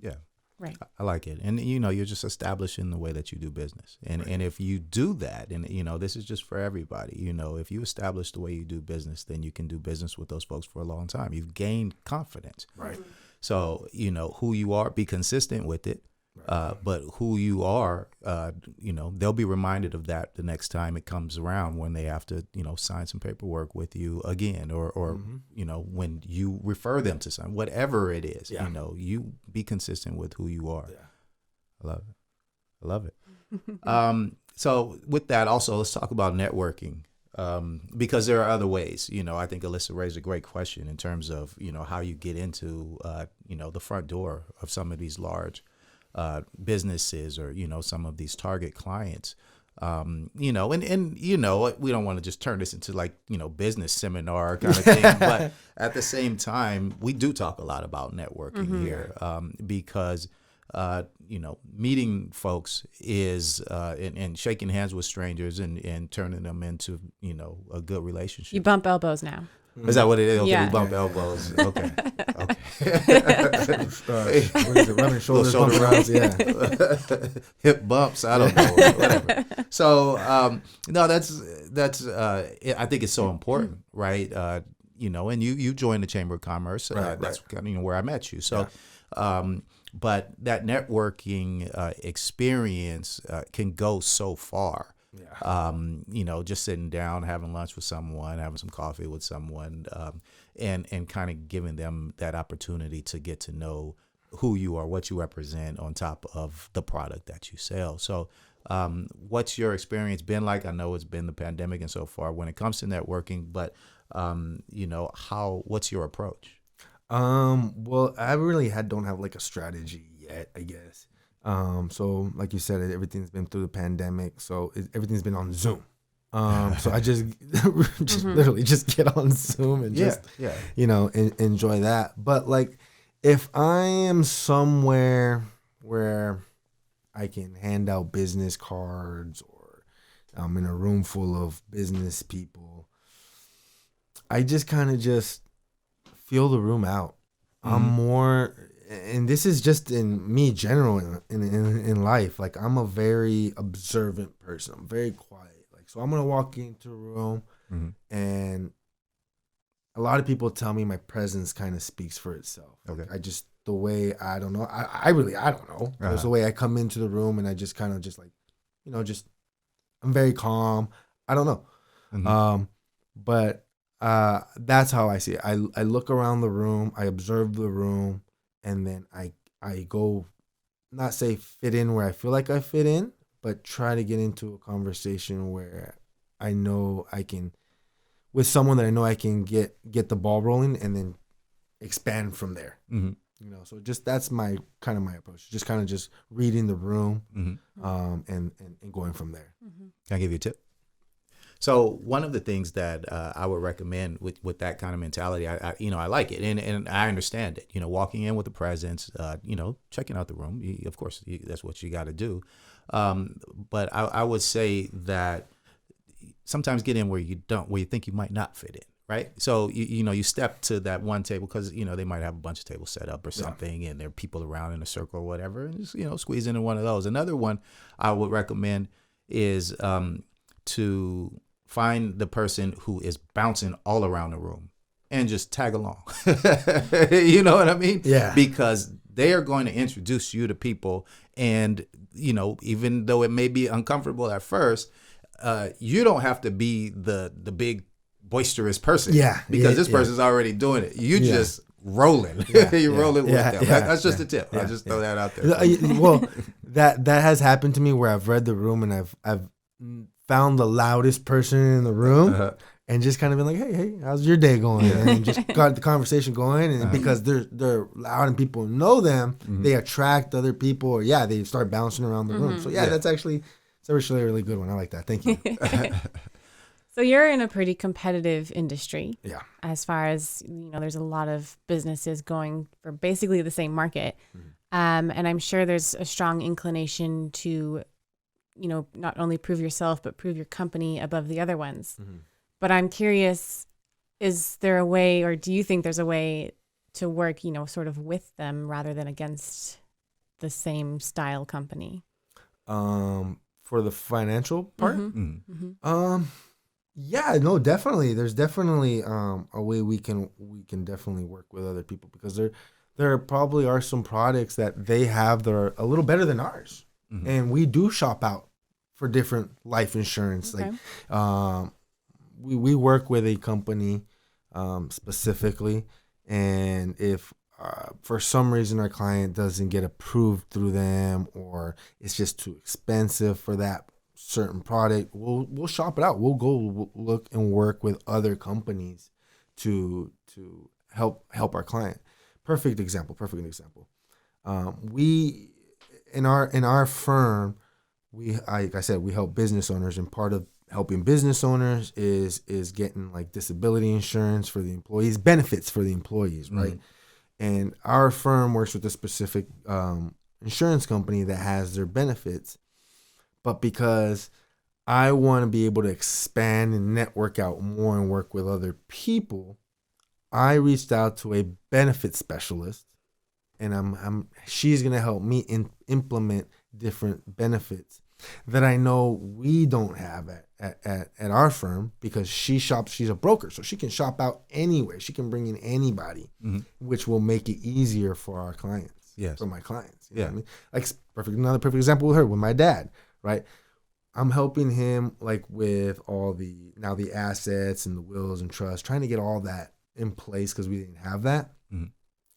Speaker 2: Yeah.
Speaker 4: Right.
Speaker 2: I like it. And, you know, you're just establishing the way that you do business. And if you do that, and, you know, this is just for everybody, you know, if you establish the way you do business, then you can do business with those folks for a long time. You've gained confidence.
Speaker 1: Right.
Speaker 2: So, you know, who you are, be consistent with it. But who you are, you know, they'll be reminded of that the next time it comes around, when they have to, you know, sign some paperwork with you again, or you know, when you refer them to someone, whatever it is, you know, you be consistent with who you are. I love it. I love it. So with that, also, let's talk about networking, because there are other ways. You know, I think Alyssa raised a great question in terms of, you know, how you get into, you know, the front door of some of these large businesses, or, you know, some of these target clients, you know, and, you know, we don't want to just turn this into like, you know, business seminar kind of thing, but at the same time, we do talk a lot about networking here, because, you know, meeting folks is, and shaking hands with strangers and turning them into, you know, a good relationship.
Speaker 4: You bump elbows now.
Speaker 2: Is that what it is? Okay,
Speaker 4: Yeah.
Speaker 2: we bump elbows. Okay.
Speaker 1: What is it? Rubbing shoulders,
Speaker 2: Shoulder
Speaker 1: bump
Speaker 2: rubs,
Speaker 1: arounds,
Speaker 2: hip bumps. I don't know. Whatever. So, no, that's I think it's so important, right? You know, and you joined the Chamber of Commerce. That's kind of, you know, where I met you. So, but that networking experience can go so far. You know, just sitting down, having lunch with someone, having some coffee with someone, and kind of giving them that opportunity to get to know who you are, what you represent, on top of the product that you sell. So, what's your experience been like? I know it's been the pandemic and so far when it comes to networking, but you know, what's your approach?
Speaker 1: Well, I really don't have like a strategy yet, I guess. So like you said, everything's been through the pandemic, so everything's been on Zoom. So I just literally just get on Zoom and just, you know, enjoy that. But like, if I am somewhere where I can hand out business cards, or I'm in a room full of business people, I just kind of just feel the room out. I'm more, and this is just in me general in life. Like, I'm a very observant person. I'm very quiet. Like, so I'm gonna walk into a room, and a lot of people tell me my presence kind of speaks for itself.
Speaker 2: Okay.
Speaker 1: Like, the way, I don't know. I don't know. There's the way I come into the room, and I just kind of just like, you know, just, I'm very calm. I don't know. But that's how I see it. I look around the room, I observe the room, and then I go, not say fit in where I feel like I fit in, but try to get into a conversation where I know I can, with someone that I know I can get the ball rolling, and then expand from there. You know, so just, that's my approach. Just kind of just reading the room, and going from there.
Speaker 2: Can I give you a tip? So one of the things that I would recommend with that kind of mentality, I like it, and I understand it. You know, walking in with a presence, you know, checking out the room. Of course, that's what you got to do. But I would say that sometimes get in where you think you might not fit in. Right. So, you step to that one table because, you know, they might have a bunch of tables set up or something, and there are people around in a circle or whatever, and just, you know, squeeze into one of those. Another one I would recommend is to find the person who is bouncing all around the room and just tag along. You know what I mean?
Speaker 1: Yeah.
Speaker 2: Because they are going to introduce you to people, and even though it may be uncomfortable at first, you don't have to be the big boisterous person. Because this person's already doing it. You just rolling. You're rolling with them. That's just a tip. I'll just throw that out there.
Speaker 1: Well, that has happened to me where I've read the room and I've found the loudest person in the room and just kind of been like, hey, how's your day going? And just got the conversation going. And because they're loud and people know them, they attract other people, or they start bouncing around the room. So that's actually a really good one. I like that. Thank you.
Speaker 4: So you're in a pretty competitive industry.
Speaker 1: Yeah.
Speaker 4: As far as, there's a lot of businesses going for basically the same market. And I'm sure there's a strong inclination to, not only prove yourself, but prove your company above the other ones. But I'm curious, is there a way, or do you think there's a way to work, sort of with them rather than against the same style company?
Speaker 1: For the financial part? Yeah, no, definitely. There's definitely a way we can definitely work with other people, because there probably are some products that they have that are a little better than ours, and we do shop out for different life insurance.
Speaker 4: Okay.
Speaker 1: Like, we work with a company specifically, and if for some reason our client doesn't get approved through them, or it's just too expensive for that certain product, we'll shop it out. We'll go look and work with other companies to help our client. Perfect example. We in our firm, like I said, we help business owners, and part of helping business owners is getting like disability insurance for the employees, benefits for the employees, right? And our firm works with a specific insurance company that has their benefits. But because I want to be able to expand and network out more and work with other people, I reached out to a benefit specialist, and she's going to help me implement different benefits that I know we don't have at our firm, because she's a broker, so she can shop out anywhere. She can bring in anybody, which will make it easier for our clients.
Speaker 2: Yes.
Speaker 1: For my clients. You know what I mean? Like another perfect example with her, with my dad. Right, I'm helping him like with all the assets and the wills and trusts, trying to get all that in place because we didn't have that,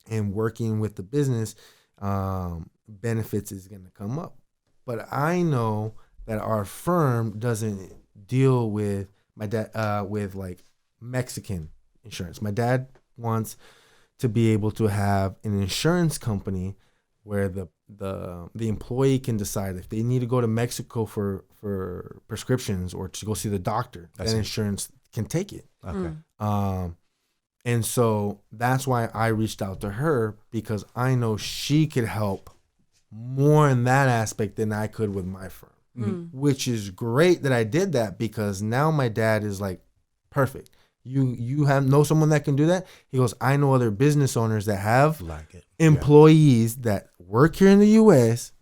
Speaker 1: and working with the business, benefits is going to come up. But I know that our firm doesn't deal with my dad with like Mexican insurance. My dad wants to be able to have an insurance company where the employee can decide if they need to go to Mexico for prescriptions or to go see the doctor. That insurance can take it.
Speaker 2: Okay.
Speaker 1: And so that's why I reached out to her, because I know she could help more in that aspect than I could with my firm, which is great that I did that, because now my dad is like, perfect. You know someone that can do that? He goes, I know other business owners that have employees that work here in the U.S.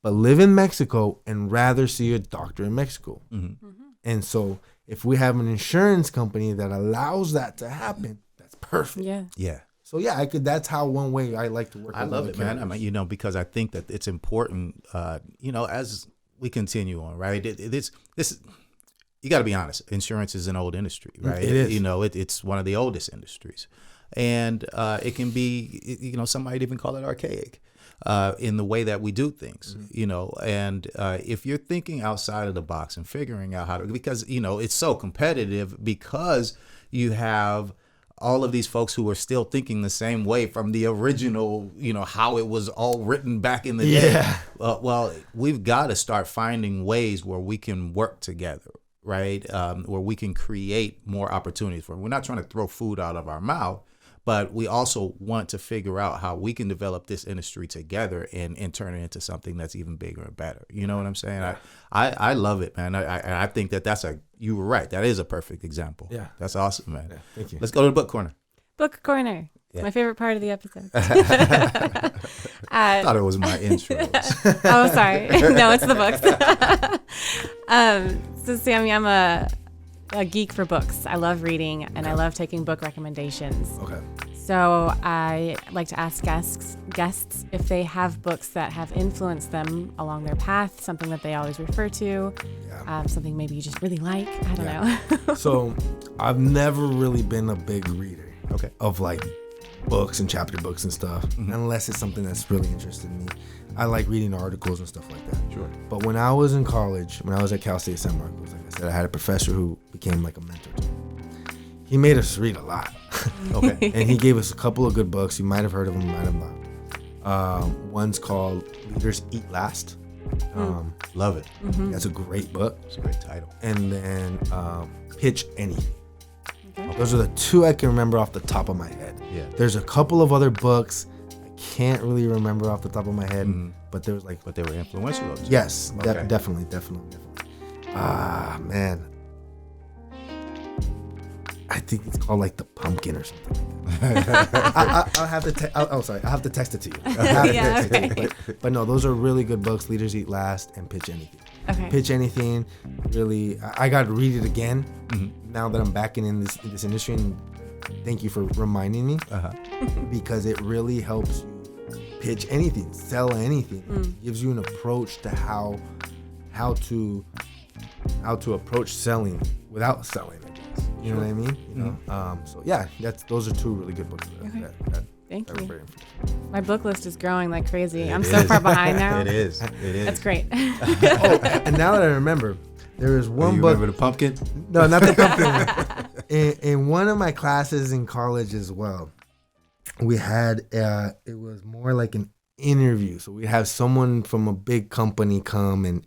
Speaker 1: but live in Mexico and rather see a doctor in Mexico. And so if we have an insurance company that allows that to happen, that's perfect.
Speaker 2: Yeah.
Speaker 1: So that's how one way I like to work.
Speaker 2: I love it, man. I mean, because I think that it's important, as we continue on, right? This you got to be honest. Insurance is an old industry, right?
Speaker 1: It is.
Speaker 2: It's one of the oldest industries, and it can be, some might even call it archaic in the way that we do things, And if you're thinking outside of the box and figuring out how to, because it's so competitive, because you have all of these folks who are still thinking the same way from the original, how it was all written back in the day. Well, we've got to start finding ways where we can work together, right? Where we can create more opportunities for them. We're not trying to throw food out of our mouth, but we also want to figure out how we can develop this industry together and turn it into something that's even bigger and better. You know what I'm saying? Yeah. I love it, man. I think you were right. That is a perfect example.
Speaker 1: Yeah.
Speaker 2: That's awesome, man.
Speaker 1: Yeah, thank you.
Speaker 2: Let's go to the book corner.
Speaker 4: Book corner. My favorite part of the episode.
Speaker 2: I thought it was my intro.
Speaker 4: Oh, sorry. No, it's the books. So, Sammy, I'm a geek for books. I love reading, and I love taking book recommendations.
Speaker 1: Okay.
Speaker 4: So I like to ask guests if they have books that have influenced them along their path, something that they always refer to, something maybe you just really like. I don't know.
Speaker 1: So I've never really been a big reader of like books and chapter books and stuff, unless it's something that's really interested in me. I like reading articles and stuff like that.
Speaker 2: Sure.
Speaker 1: But when I was in college, when I was at Cal State San Marcos, like I said, I had a professor who became like a mentor to me. He made us read a lot.
Speaker 2: Okay.
Speaker 1: And he gave us a couple of good books. You might have heard of them, might have not. One's called Leaders Eat Last.
Speaker 2: Love it.
Speaker 1: That's a great book.
Speaker 2: It's a great title.
Speaker 1: And then Pitch Anything.
Speaker 4: Okay.
Speaker 1: Those are the two I can remember off the top of my head.
Speaker 2: Yeah.
Speaker 1: There's a couple of other books I can't really remember off the top of my head, but there was like...
Speaker 2: But they were influential. Of you.
Speaker 1: Yes,
Speaker 2: Okay.
Speaker 1: definitely. Man. I think it's called like The Pumpkin or something. I'll have to. I have to text it to you.
Speaker 4: Yeah, okay.
Speaker 1: But no, those are really good books. Leaders Eat Last and Pitch Anything.
Speaker 4: Okay.
Speaker 1: Pitch Anything. Really, I got to read it again now that I'm back in this industry. And thank you for reminding me because it really helps you pitch anything, sell anything. Gives you an approach to how to approach selling without selling. You know what I mean? You know? So yeah, those are two really good books.
Speaker 4: Thank you.
Speaker 1: Very
Speaker 4: My book list is growing like crazy. I'm so far behind now.
Speaker 2: It is.
Speaker 4: That's great.
Speaker 1: and now that I remember, there is one
Speaker 2: you
Speaker 1: book.
Speaker 2: Remember the pumpkin?
Speaker 1: No, not the pumpkin. in one of my classes in college as well, we had it was more like an interview. So we'd have someone from a big company come and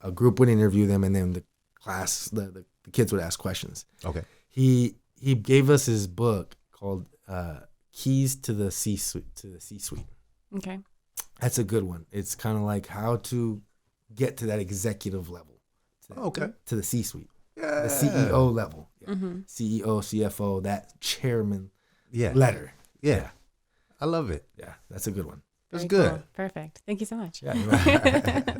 Speaker 1: a group would interview them, and then the class the kids would ask questions.
Speaker 2: Okay.
Speaker 1: He gave us his book called Keys to the C-Suite.
Speaker 4: Okay.
Speaker 1: That's a good one. It's kind of like how to get to that executive level. To the C-Suite.
Speaker 2: Yeah.
Speaker 1: The CEO level. Yeah.
Speaker 4: Mm-hmm.
Speaker 1: CEO, CFO, that chairman
Speaker 2: Yeah.
Speaker 1: letter.
Speaker 2: Yeah. I love it.
Speaker 1: Yeah, that's a good one.
Speaker 2: That's
Speaker 4: Very
Speaker 2: good.
Speaker 4: cool. Perfect. Thank you so much.
Speaker 1: Yeah.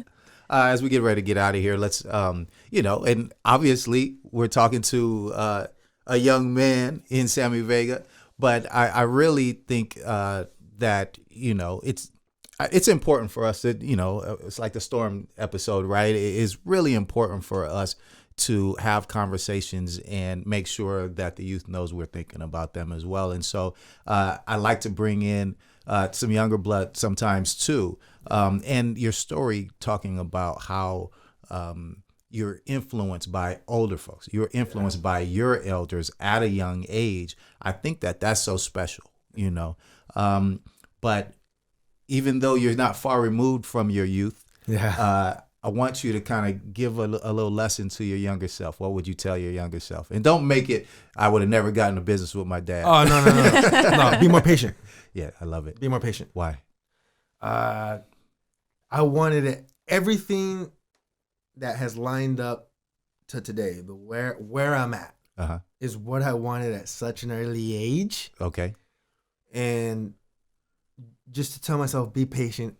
Speaker 2: As we get ready to get out of here, let's, and obviously we're talking to a young man in Sammy Vega, but I really think that, it's important for us that, it's like the storm episode, right? It is really important for us to have conversations and make sure that the youth knows we're thinking about them as well. And so I like to bring in some younger blood sometimes too. And your story talking about how you're influenced by older folks, you're influenced by your elders at a young age. I think that's so special, but even though you're not far removed from your youth, I want you to kind of give a little lesson to your younger self. What would you tell your younger self? And don't make it, I would have never gotten a business with my dad.
Speaker 1: Oh, no. No, be more patient.
Speaker 2: Yeah, I love it.
Speaker 1: Be more patient.
Speaker 2: Why?
Speaker 1: I wanted everything that has lined up to today, where I'm at, is what I wanted at such an early age.
Speaker 2: Okay.
Speaker 1: And just to tell myself, be patient.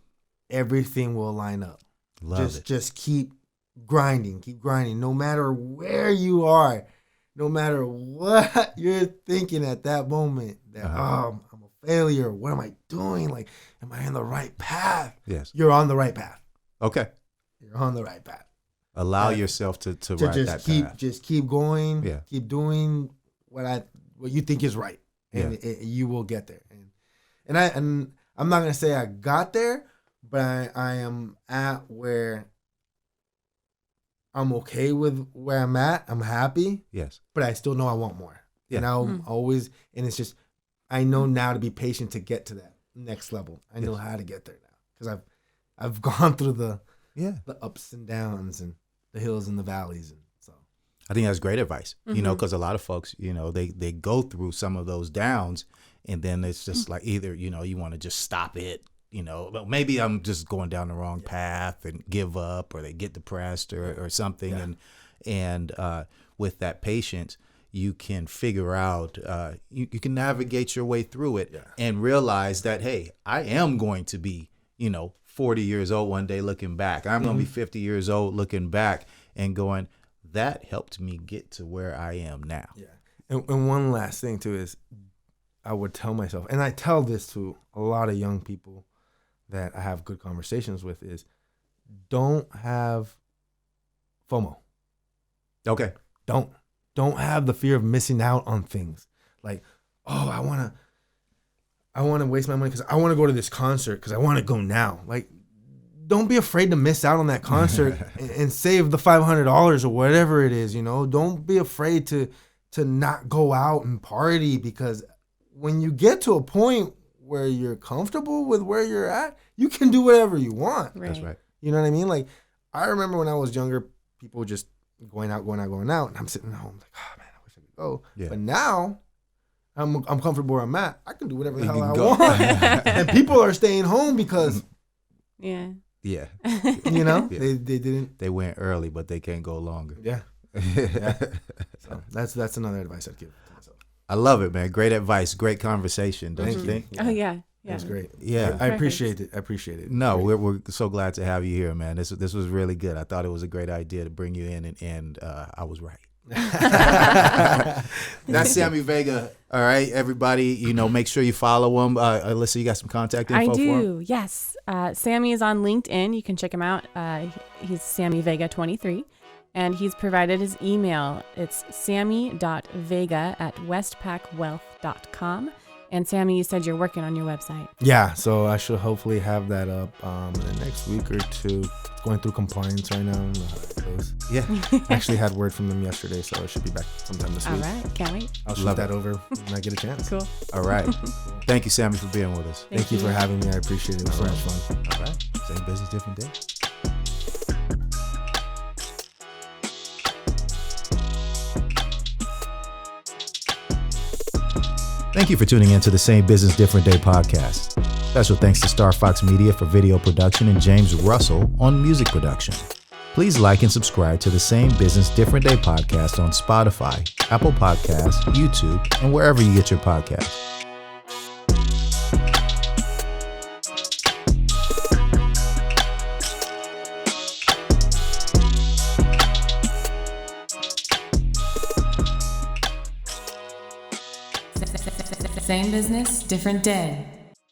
Speaker 1: Everything will line up. Just keep grinding. No matter where you are, no matter what you're thinking at that moment, that I'm a failure. What am I doing? Like, am I on the right path?
Speaker 2: Yes.
Speaker 1: You're on the right path.
Speaker 2: Okay.
Speaker 1: You're on the right path.
Speaker 2: Allow yourself to ride
Speaker 1: just
Speaker 2: that path.
Speaker 1: Just keep going.
Speaker 2: Yeah.
Speaker 1: Keep doing what you think is right, and you will get there. And I'm not gonna say I got there, but I am at where I'm okay with where I'm at. I'm happy.
Speaker 2: Yes.
Speaker 1: But I still know I want more.
Speaker 2: Yeah.
Speaker 1: And I'll always, and it's just, I know now to be patient to get to that next level. I know how to get there now because I've gone through the ups and downs and the hills and the valleys. And so
Speaker 2: I think that's great advice, because a lot of folks, they go through some of those downs and then it's just like either, you want to just stop it. But maybe I'm just going down the wrong path and give up, or they get depressed or something. Yeah. And with that patience, you can figure out, you can navigate your way through it and realize that, hey, I am going to be, 40 years old one day looking back. I'm going to be 50 years old looking back and going, that helped me get to where I am now.
Speaker 1: Yeah. And one last thing too is, would tell myself, and I tell this to a lot of young people that I have good conversations with, is don't have FOMO.
Speaker 2: Okay.
Speaker 1: Don't have the fear of missing out on things. Like, oh, I want to waste my money because I want to go to this concert because I want to go now. Like, don't be afraid to miss out on that concert and save the $500 or whatever it is, you know. Don't be afraid to not go out and party, because when you get to a point where you're comfortable with where you're at, you can do whatever you want.
Speaker 4: Right.
Speaker 2: That's right.
Speaker 1: You know what I mean? Like, I remember when I was younger, people just going out, and I'm sitting at home like, oh man, I wish I could go.
Speaker 2: Yeah.
Speaker 1: But now I'm comfortable where I'm at. I can do whatever the
Speaker 2: You
Speaker 1: hell
Speaker 2: can
Speaker 1: I
Speaker 2: go.
Speaker 1: want. And people are staying home because,
Speaker 4: Yeah.
Speaker 2: Yeah.
Speaker 1: you know,
Speaker 2: Yeah.
Speaker 1: they didn't.
Speaker 2: They went early, but they can't go longer.
Speaker 1: Yeah. Yeah. So that's another advice I'd give to myself.
Speaker 2: I love it, man. Great advice. Great conversation. Don't
Speaker 1: Thank
Speaker 2: you
Speaker 1: you.
Speaker 2: think?
Speaker 4: Oh yeah. Yeah.
Speaker 1: That's great.
Speaker 2: Yeah.
Speaker 1: I appreciate it. I appreciate it.
Speaker 2: No,
Speaker 1: Great.
Speaker 2: we're so glad to have you here, man. This was really good. I thought it was a great idea to bring you in, and I was right. That's Sammy Vega. All right, everybody. You know, make sure you follow him. Alyssa, you got some contact info
Speaker 4: I
Speaker 2: for him?
Speaker 4: do. Yes. Sammy is on LinkedIn. You can check him out. He's Sammy Vega 23, and he's provided his email. It's sammy.vega@westpackwealth.com. And Sammy, you said you're working on your website.
Speaker 1: Yeah, so I should hopefully have that up in the next week or two. It's going through compliance right now. I don't know how it goes.
Speaker 2: Yeah.
Speaker 1: I actually had word from them yesterday, so it should be back sometime this
Speaker 4: All
Speaker 1: week.
Speaker 4: right. Can't wait.
Speaker 1: I'll shoot
Speaker 2: Love
Speaker 1: that
Speaker 2: it.
Speaker 1: over when I get a chance.
Speaker 4: Cool.
Speaker 2: All right. Thank you, Sammy, for being with us.
Speaker 1: Thank you for having me. I appreciate it. It was so much fun.
Speaker 2: All right. Same business, different day. Thank you for tuning in to the Same Business, Different Day podcast. Special thanks to StarFox Media for video production and James Russell on music production. Please like and subscribe to the Same Business, Different Day podcast on Spotify, Apple Podcasts, YouTube, and wherever you get your podcasts.
Speaker 3: Same business, different day.